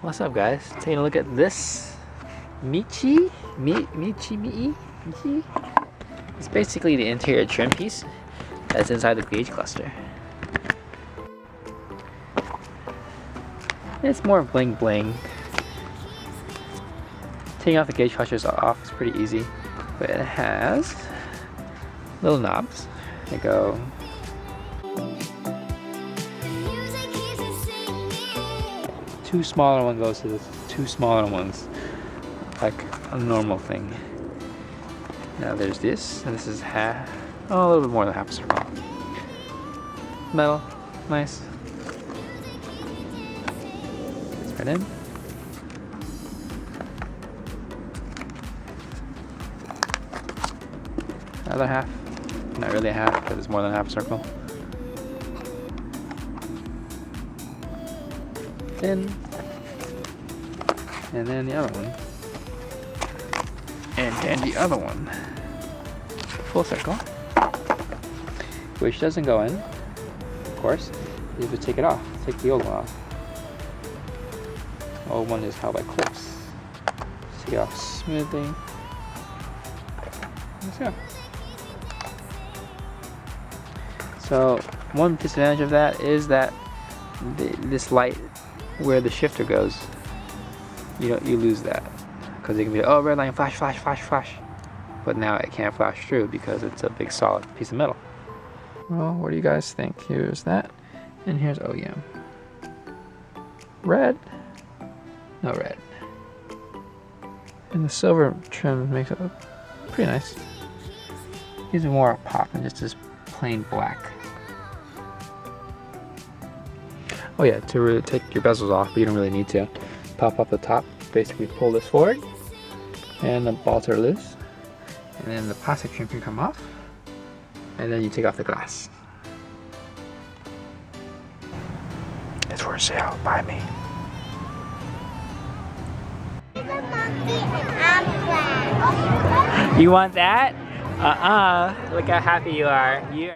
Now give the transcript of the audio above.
What's up, guys? Taking a look at this Miciei. It's basically the interior trim piece that's inside the gauge cluster. It's more bling bling. Taking off the gauge clusters off is pretty easy, but it has little knobs that go. Two smaller one goes to the two smaller ones, like a normal thing. Now there's this, and this is half, a little bit more than half a circle. Metal, nice. It's right in. Another half, not really a half, because it's more than half a circle. In, and then the other one, and then the other one, full circle, which doesn't go in, of course. You have to take it off, take the old one off. The old one is held by clips. Just take it off smoothly. Let's go. So one disadvantage of that is that this light where the shifter goes, you lose that, because it can be, oh, red line, flash, flash, flash, flash, but now it can't flash through because it's a big solid piece of metal. Well, what do you guys think? Here's that, and here's OEM. Red, no red, and the silver trim makes it look pretty nice. Gives it more pop than just this plain black. Oh yeah, to really take your bezels off, but you don't really need to. Pop up the top, basically pull this forward, and the bolts are loose. And then the plastic trim can come off, and then you take off the glass. It's for sale, buy me. You want that? Look how happy you are.